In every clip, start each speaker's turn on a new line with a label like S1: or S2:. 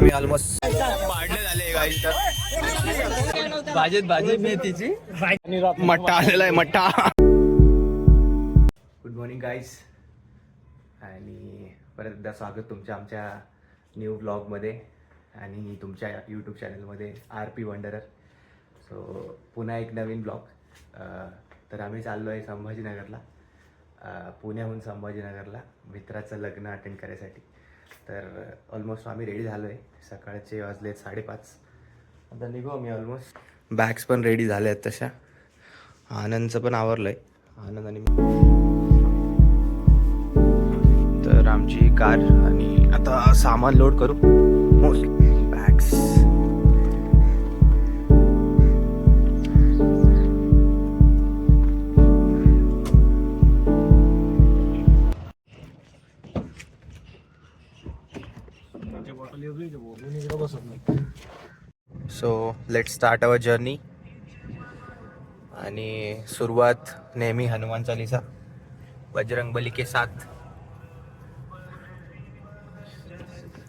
S1: आम्ही ऑलमोस्ट पाडले झाले गाईस. तर भाजी मेथीची मट्टा आलेला आहे मट्टा. गुड मॉर्निंग गाईस आणि परत एकदा स्वागत तुमच्या आमच्या न्यू ब्लॉगमध्ये आणि तुमच्या यूट्यूब चॅनलमध्ये RP वंडरर. सो पुन्हा एक नवीन ब्लॉग. तर आम्ही चाललो आहे संभाजीनगरला, पुण्याहून संभाजीनगरला मित्राचं लग्न अटेंड करायसाठी. तर ऑलमोस्ट आम्ही रेडी झालो आहे. सकाळचे वाजले 5:30. आता निघू आम्ही ऑलमोस्ट. बॅग्स पण रेडी झाल्या आहेत तशा. आनंदचं पण आवरलं आहे. आनंद आणि तर आमची कार आणि आता सामान लोड करू. Mostly bags. So let's start our journey. आणि सुरुवात नेहमी हनुमान चालीसा, बजरंगबली के साथ.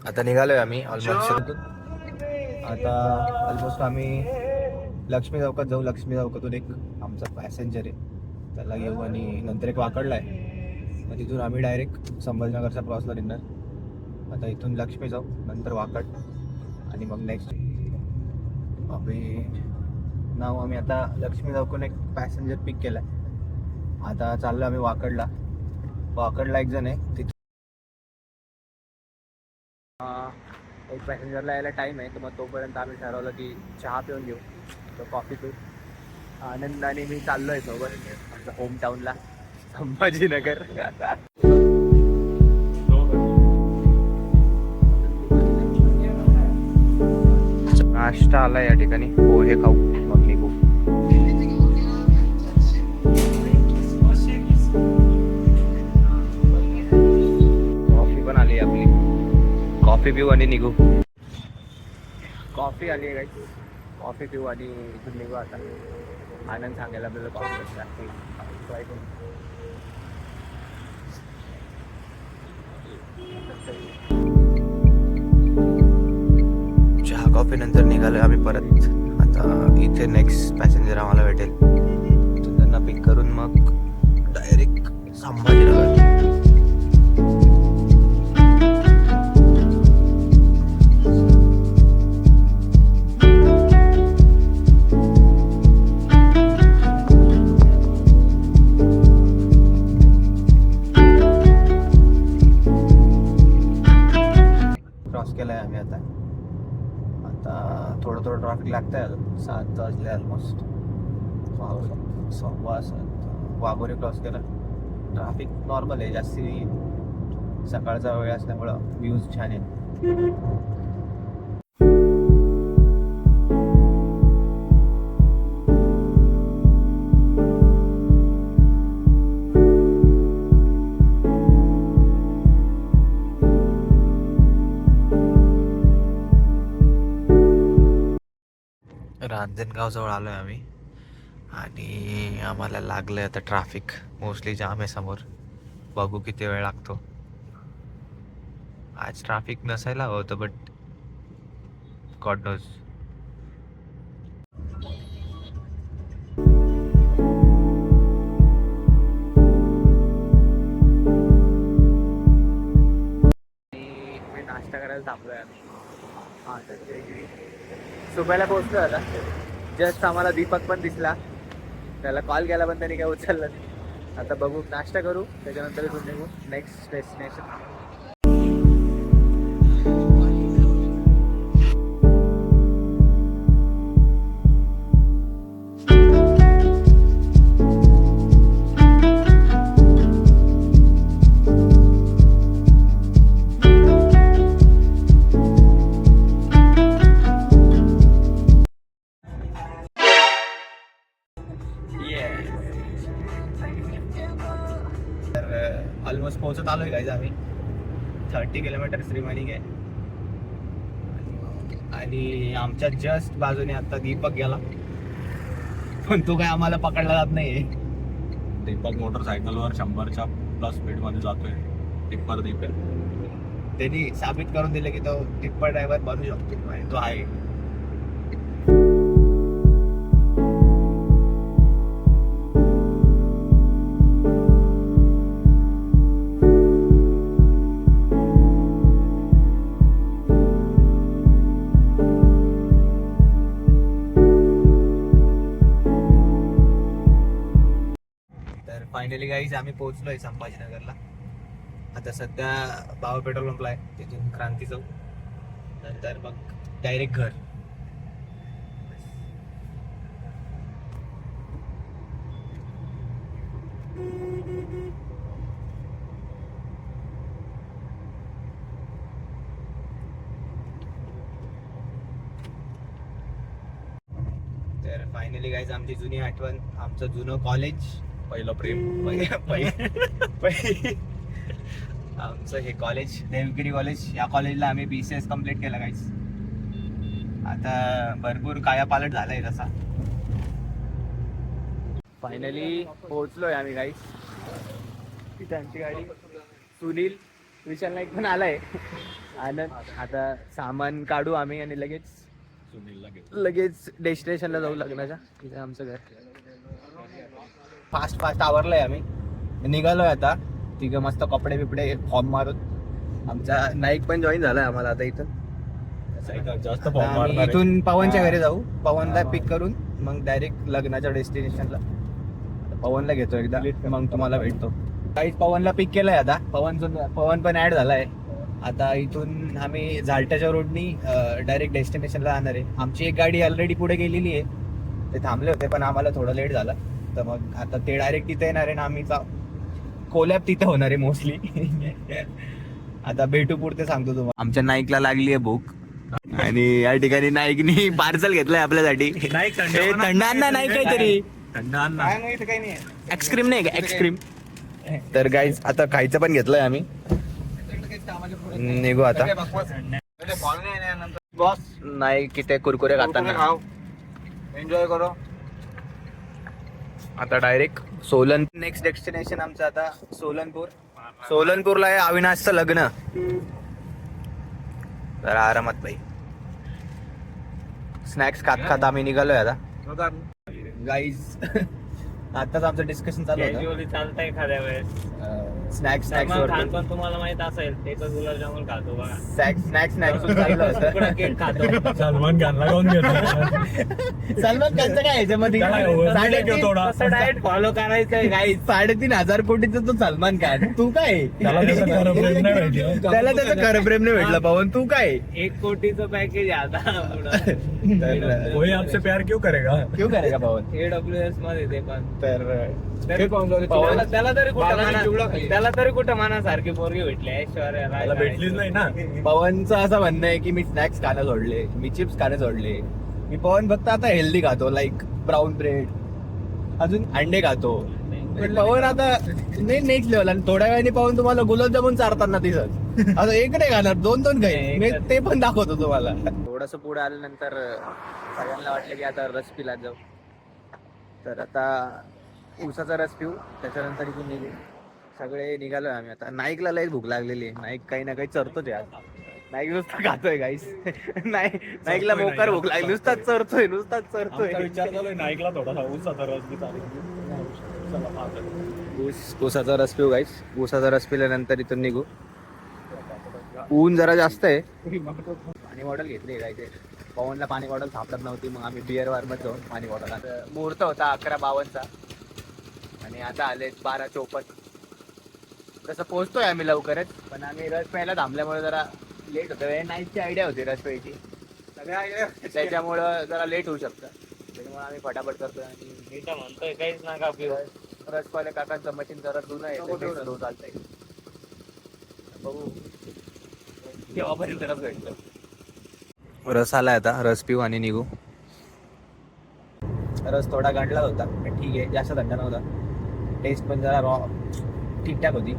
S1: आता निघालोय आम्ही ऑलमोस्ट. आता ऑलमोस्ट आम्ही लक्ष्मी चौकात जाऊ. लक्ष्मी चौकातून एक आमचा पॅसेंजर आहे त्याला घेऊ आणि नंतर एक वाकडला आहे. मग तिथून आम्ही डायरेक्ट संभाजीनगरच्या क्रॉसला निघणार. आता इथून लक्ष्मी जाऊ, नंतर वाकड आणि मग नेक्स्ट आम्ही आता लक्ष्मी चौकून एक पॅसेंजर पिक केलाय. आता चाललो आम्ही वाकडला. वाकडला एक जण आहे तिथून एक पॅसेंजरला यायला टाईम आहे. तर मग तोपर्यंत आम्ही ठरवलं की चहा पिऊन घेऊ. तर कॉफी पिऊ. आनंद आणि मी चाललो आहे सोबत आमच्या होम टाऊनला संभाजीनगर. नाश्ता आला या ठिकाणी. पोहे खाऊ मग निघू. कॉफी पण आली आपली. कॉफी पिऊ आणि निघू. कॉफी आली आहे काही. कॉफी पिऊ आणि इथून निघू. आता आनंद सांगायला आपल्याला कॉफी ट्राय करू. चहा कॉफी नंतर निघालोय आम्ही परत. आता इथे नेक्स्ट पॅसेंजर आम्हाला भेटेल. त्यांना पिक करून मग डायरेक्ट संभाजीनगर. क्रॉस केलाय आम्ही आता. थोडं ट्रॅफिक लागतंय. 7 वाजले ऑलमोस्ट. 6:15 वाघोरी क्रॉस केला. ट्रॅफिक नॉर्मल आहे. जास्ती सकाळचा वेळ असल्यामुळं व्ह्यूज छान आहेत. रांजणगावजवळ आलो आहे आम्ही आणि आम्हाला लागलं आहे आता ट्रॅफिक. मोस्टली जाम आहे समोर. बघू किती वेळ लागतो. आज ट्रॅफिक नसायला हवं होतं बट गॉड नोज. मी नाश्ता करायला थांबलोय आम्ही. सुब्याला पोहोचलो आता. जस्ट आम्हाला दीपक पण दिसला. त्याला कॉल केला पण त्याने काय उचललं नाही. आता बघू, नाश्ता करू, त्याच्यानंतर इथून निघू नेक्स्ट डेस्टिनेशन. ऑलमोस्ट पोहोचत आलोय गाईज आम्ही. 30 किलोमीटर रिमेनिंग आहे. आणि आमच्या जस्ट बाजूने आता दीपक गेला, पण तो काय आम्हाला पकडला जात नाहीये.
S2: दीपक मोटरसायकलवर 100च्या प्लस स्पीड मध्ये जातोय. टिप्पर दीपक.
S1: त्यांनी साबित करून दिलं की तो टिप्पर ड्रायव्हर बनू शकतो आणि तो आहे. तर फायनली गाईज आम्ही पोहोचलोय संभाजीनगरला. आता सध्या बाबा पेट्रोल पंपला आहे, तिथून क्रांती चौक, नंतर मग डायरेक्ट घर. तर फायनली गाईज आमची जुनी आठवण, आमचं जुनं कॉलेज,
S2: पहिलं प्रेम.
S1: आमचं हे कॉलेज देवगिरी कॉलेज. या कॉलेजला आम्ही BCS कम्प्लीट केलं गाईज. आता भरपूर कायापालट झालाय तसा. फायनली पोहोचलोय आम्ही गाईज. तिथे आमची गाडी सुनील विशाल नाईक पण आलाय. आनंद. आता सामान काढू आम्ही आणि लगेच डेस्टिनेशनला जाऊ लग्नाच्या. तिथे आमचं घर. फास्ट आवरलंय आम्ही, निघालोय आता. तिघं मस्त कपडे बिपडे फॉर्म मारून. आमचा नाईक पण जॉईन झालाय आम्हाला आता इथून.
S2: जास्त
S1: इथून पवनच्या घरी जाऊ, पवनला पिक करून मग डायरेक्ट लग्नाच्या डेस्टिनेशनला. पवनला घेतो एकदा, मग तुम्हाला भेटतो. काहीच पवनला पिक केलंय आता. पवन पण ऍड झालाय. आता इथून आम्ही झालट्याच्या रोडनी डायरेक्ट डेस्टिनेशनला जाणार आहे. आमची एक गाडी ऑलरेडी पुढे गेलेली आहे, ते थांबले होते पण आम्हाला थोडं लेट झालं. तर मग आता ते डायरेक्ट तिथे येणार आहे ना, आम्ही कोलॅब तिथे होणार आहे मोस्टली. आता भेटू पुढते सांगतो तुम्हाला. आमच्या नाईकला लागली आहे भूक आणि या ठिकाणी नाईकनी पार्सल घेतलंय आपल्यासाठी. थंड अन्न नाही काहीतरी, आईस्क्रीम नाही का, आईस्क्रीम. तर गाईज आता खायचं पण घेतलंय आम्ही. निघू आता. बॉस नाही किती कुरकुरे खाताना एन्जॉय करो. आता डायरेक्ट सोलन. नेक्स्ट डेस्टिनेशन आमचं आता सोलनपूरला आहे अविनाशचं लग्न. तर आरामात भाई स्नॅक्स खात आम्ही निघालोय आता गाईज. आताच आमचं डिस्कशन चालू होतं.
S3: चालतंय एखाद्या वेळेस
S1: स्नॅक्स
S3: पण तुम्हाला माहित असेल ते तर गुलाबजामुन खातो बघा.
S1: स्नॅक्स चाललं होतं.
S3: केक खातो.
S2: सलमान खानला कोण घेतो?
S1: सलमान खानचं काय याच्यामध्ये
S3: डाएट फॉलो करायचंय गाईज.
S1: 3,500 कोटीचा तो सलमान खान. तू काय
S2: त्याला त्याचं खरं प्रेम नाही भेटलं.
S1: त्याला त्याचं खरं प्रेम नाही भेटलं. पवन तू काय
S3: 1 कोटीचं पॅकेज आता
S2: कोई आपसे प्यार क्यों करेगा
S1: पवन.
S3: AWS मध्ये ते पण.
S1: तर
S3: त्याला तरी कुठं मनासारखी पोरगी भेटली ऐश्वर्या
S2: भेटलीच नाही ना.
S1: पवनचं असं म्हणणं आहे की मी स्नॅक्स खाणं सोडले, मी चिप्स खाणं सोडले. मी पवन फक्त आता हेल्दी खातो, लाईक ब्राऊन ब्रेड, अजून अंडे खातो. पवन आता नेक्स्ट लेवल. आणि थोड्या वेळाने पवन तुम्हाला गुलाबजामुन चारताना दिसत. आता एक नाही खाणार, 2 काही. मी ते पण दाखवतो तुम्हाला. थोडस पुढे आल्यानंतर सगळ्यांना वाटलं की आता रस पिला जाऊ. तर आता ऊसाचा रस पिऊ, त्याच्यानंतर इथून निघू. सगळे निघालोय आम्ही आता. नाईकला लई भूक लागलेली आहे. नाईक काही ना काही चरतोच आज. नाईक नुसता खातोय गाईस. नाईकला मोकार भूक लागली, नुसताच चरतोय.
S2: विचार चालू नाईकला थोडासा ऊसाचा रस बी चालू.
S1: ऊसाचा रस पिऊ गाईस. ऊसाचा रस पिल्यानंतर इथून निघू. ऊन जरा जास्त आहे. पाणी बॉटल घेतली काय. पवनला पाणी बॉटल सापडत नव्हती, मग आम्ही बिअर बारमध्ये जाऊन पाणी बॉटल. आता मुहूर्त होता 11:52 आणि आता आले 12:54. तसं पोहोचतोय आम्ही लवकरच, पण आम्ही रस प्यायला थांबल्यामुळे जरा लेट होतं. नाईटची आयडिया होती रस प्यायची, त्याच्यामुळं जरा लेट होऊ शकतं. त्याच्यामुळे आम्ही फटाफट करतोय. आणि
S3: मी तर म्हणतोय काहीच नका पिऊ.
S1: रसपाले काकांचं मशीन जरा जुनं आहे, रोज चालतंय. बघू केव्हापर्यंत रस भेटतो. रस आलाय आता, रस पिऊ आणि निघू. रस थोडा गांडला होता, ठीक आहे, जास्त थंड नव्हता. टेस्ट पण जरा रॉ ठीकठाक होती.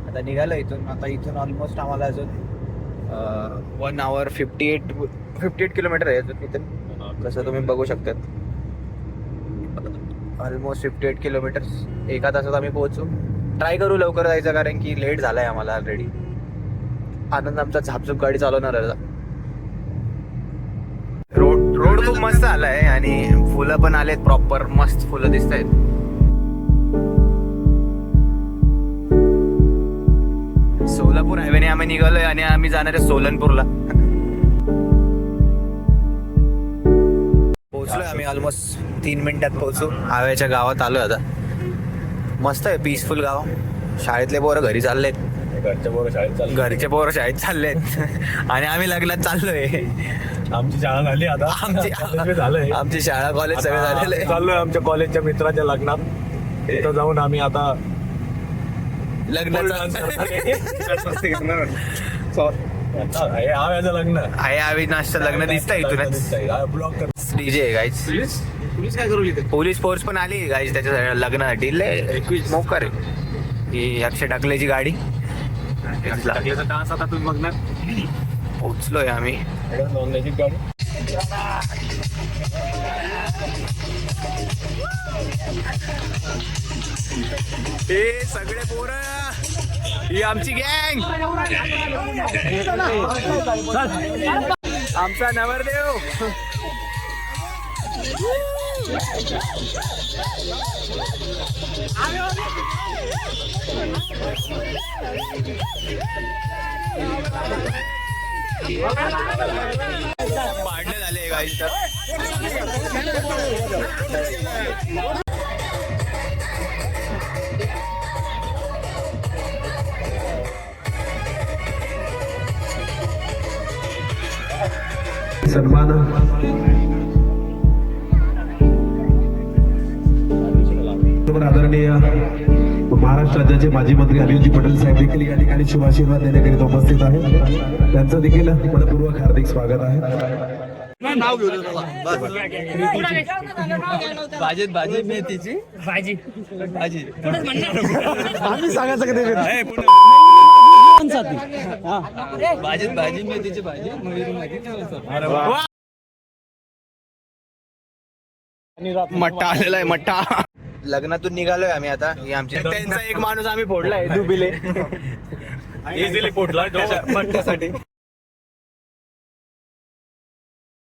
S1: आता निघालो इथून. आता इथून ऑलमोस्ट आम्हाला अजून 1 hour 58 किलोमीटर आहे अजून इथून. कसं तुम्ही बघू शकतात, ऑलमोस्ट 58 किलोमीटर. 1 तासात आम्ही पोहोचू. ट्राय करू लवकर जायचं, कारण की लेट झालाय आम्हाला ऑलरेडी. आनंद आमचा झापझुप गाडी चालवणार आहे. रोड खूप मस्त आलाय आणि फुलं पण आलेत प्रॉपर, मस्त फुलं दिसत आहेत. सोलापूर हायवेने आम्ही निघालोय आणि आम्ही जाणार आहे सोलनपूरला. पोहोचलोय आम्ही, ऑलमोस्ट 3 मिनिटात पोहोचू. हायवेच्या गावात आलोय आता. मस्त आहे, पीसफुल गाव. शाळेतले पोरं घरी चाललेत,
S2: घरच्या पोरं शाळेत चालले.
S1: घरचे पोरं शाळेत चाललेत आणि आम्ही लग्नात चाललोय.
S2: आमची शाळा झाली आता.
S1: आमची
S2: झालंय.
S1: आमची शाळा कॉलेज सगळं झालेलं आहे.
S2: चाललोय आमच्या कॉलेजच्या मित्राच्या लग्नात. तिथं जाऊन आम्ही आता
S1: लग्नाचं
S2: आव्याचं लग्न
S1: आहे. अविनाशचं लग्न दिसतंय इथूनच.
S2: ब्लॉक कर.
S1: डीजे आहे गाईज.
S3: पोलीस काय करू इथे?
S1: पोलीस फोर्स पण आली गाईज त्याच्या लग्नासाठी. मोकार आहे ही अक्षय टाकल्याची गाडी.
S2: डान्स आता तुम्ही बघणार.
S1: पोहोचलोय आम्ही.
S2: नॉनव्हेज गाडी.
S1: हे सगळे पोरं, ही आमची गँग, आमचा नवरदेव. पाडले झाले गाईस तर.
S4: सन्मान आदरणीय महाराष्ट्र राज्याचे माजी मंत्री अनिलजी पटेल साहेब देखील या ठिकाणी शुभाशीर्वाद देण्याकरिता उपस्थित आहे. त्यांचं देखील मनपूर्वक हार्दिक स्वागत आहे.
S3: भाजी मेथीची भाजी
S4: आम्ही सांगायचं कधी
S3: भाजी मेथीची भाजी.
S1: मट्टा आलेला आहे, मट्टा. लग्नातून निघालोय आम्ही आता. ही आमची, त्यांचा एक माणूस आम्ही फोडलाय दुबिले.
S2: इझिली पोटला मट्ट्यासाठी.